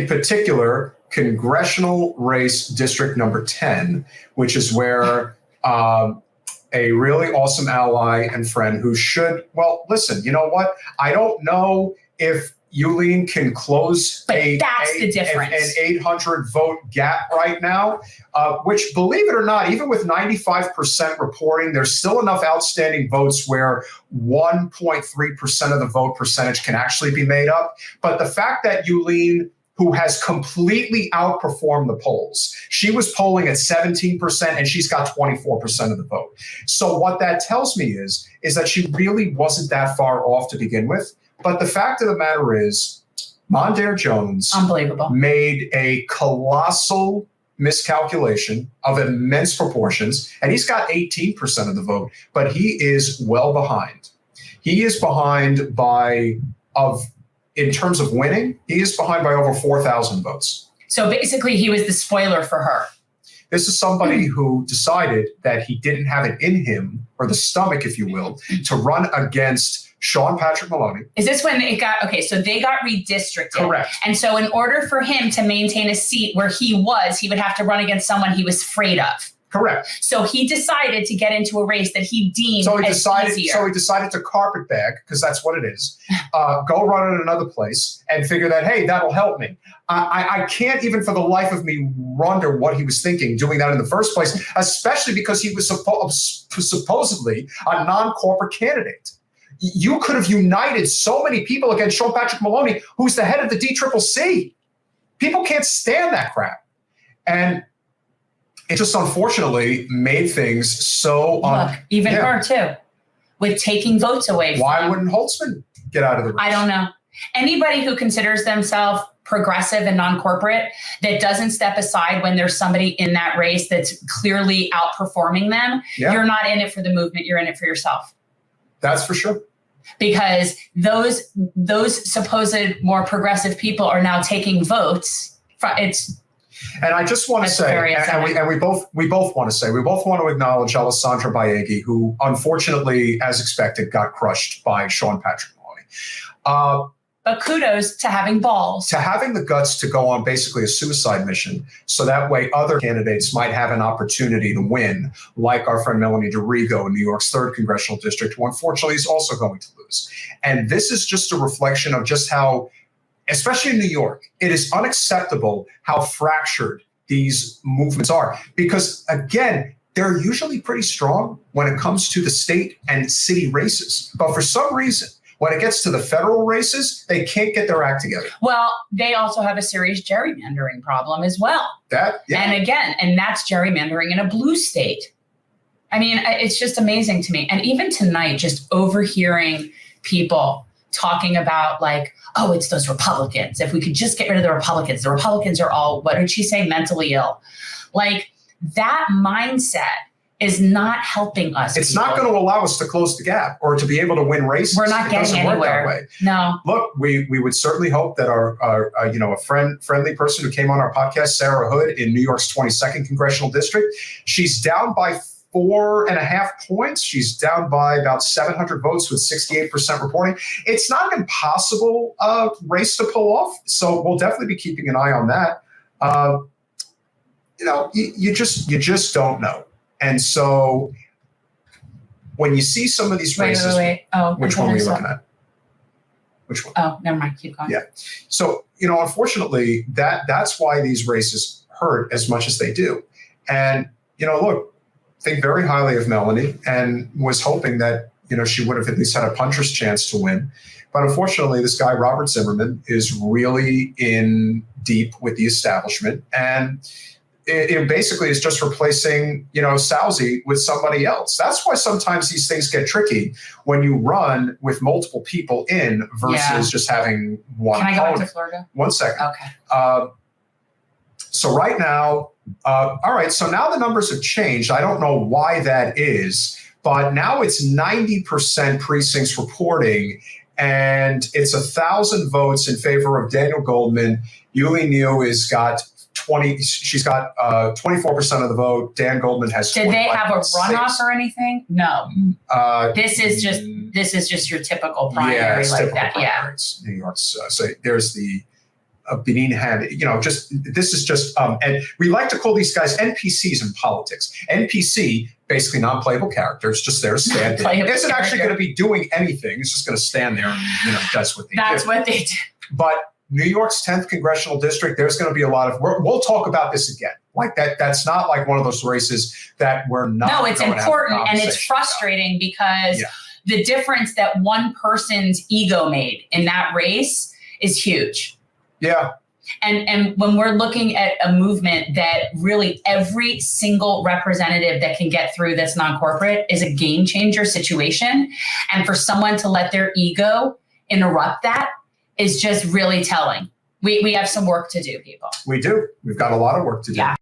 in particular, Congressional race district number 10, which is where a really awesome ally and friend who should, well, listen, you know what? I don't know if Yuh-Line can close an 800 vote gap right now, which, believe it or not, even with 95% reporting, there's still enough outstanding votes where 1.3% of the vote percentage can actually be made up. But the fact that Yuh-Line, who has completely outperformed the polls. She was polling at 17% and she's got 24% of the vote. So what that tells me is that she really wasn't that far off to begin with. But the fact of the matter is, Mondaire Jones made a colossal miscalculation of immense proportions, and he's got 18% of the vote, but he is well behind. He is behind in terms of winning, he is behind by over 4,000 votes. So basically, he was the spoiler for her. This is somebody who decided that he didn't have it in him, or the stomach, if you will, to run against Sean Patrick Maloney. Is this when it got, okay, so they got redistricted. Correct. And so in order for him to maintain a seat where he would have to run against someone he was afraid of. Correct. So he decided to get into a race that he deemed easier. So he decided to carpetbag, because that's what it is, go run in another place and figure that, hey, that'll help me. I can't even for the life of me wonder what he was thinking doing that in the first place, especially because he was supposedly a non-corporate candidate. You could have united so many people against Sean Patrick Maloney, who's the head of the DCCC. People can't stand that crap. And it just unfortunately made things so... her too, with taking votes away from... Why wouldn't Holtzman get out of the race? I don't know. Anybody who considers themselves progressive and non-corporate that doesn't step aside when there's somebody in that race that's clearly outperforming them, you're not in it for the movement, you're in it for yourself. That's for sure. Because those supposed more progressive people are now taking votes. And I just want to say, and we both want to acknowledge Alessandra Baeghi, who unfortunately, as expected, got crushed by Sean Patrick Maloney. But kudos to having balls. To having the guts to go on basically a suicide mission, so that way other candidates might have an opportunity to win, like our friend Melanie DeRigo in New York's 3rd Congressional District, who unfortunately is also going to lose. And this is just a reflection of just how, especially in New York, it is unacceptable how fractured these movements are. Because, again, they're usually pretty strong when it comes to the state and city races. But for some reason, when it gets to the federal races, they can't get their act together. Well, they also have a serious gerrymandering problem as well. And that's gerrymandering in a blue state. I mean, it's just amazing to me. And even tonight, just overhearing people talking about like, oh, it's those Republicans. If we could just get rid of the Republicans are all, what did she say, mentally ill? Like, that mindset is not helping us. It's not going to allow us to close the gap or to be able to win races. We're not getting anywhere. No. Look, we would certainly hope that our a friendly person who came on our podcast, Sarah Hood, in New York's 22nd Congressional District, she's down by 4.5 points. She's down by about 700 votes with 68% reporting. It's not an impossible race to pull off. So we'll definitely be keeping an eye on that. You just don't know. And so when you see some of these races, which one were you looking at? Which one? Oh, never mind. Keep going. Yeah. So, unfortunately, that's why these races hurt as much as they do. And, look, think very highly of Melanie and was hoping that, she would have at least had a puncher's chance to win. But unfortunately, this guy, Robert Zimmerman, is really in deep with the establishment. And it basically is just replacing, Sousie with somebody else. That's why sometimes these things get tricky when you run with multiple people in versus just having one opponent. Can I go back to Florida? 1 second. Okay. So right now, all right, so now the numbers have changed. I don't know why that is, but now it's 90% precincts reporting, and it's 1,000 votes in favor of Daniel Goldman. Yuh-Line Niou has got 24% of the vote. Dan Goldman has 25%. Did they have a runoff or anything? No. This is just your typical primary like that. Yeah. New York's. So there's the Benin had, this is just, and we like to call these guys NPCs in politics. NPC, basically non-playable characters, just there to stand there. It isn't actually going to be doing anything. It's just going to stand there and, that's what they do. That's what they do. But New York's 10th Congressional District, there's going to be a lot of, we'll talk about this again. Like that's not like one of those races that we're not. No, it's important and it's frustrating because the difference that one person's ego made in that race is huge. Yeah. And when we're looking at a movement that really every single representative that can get through this non-corporate is a game changer situation. And for someone to let their ego interrupt that is just really telling. We have some work to do, people. We do. We've got a lot of work to do. Yeah.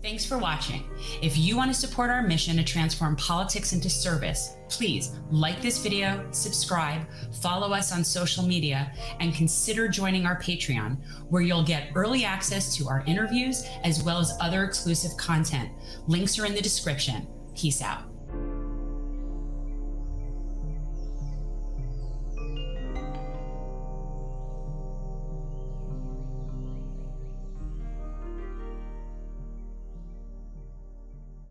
Thanks for watching. If you want to support our mission to transform politics into service, please like this video, subscribe, follow us on social media, and consider joining our Patreon, where you'll get early access to our interviews as well as other exclusive content. Links are in the description. Peace out.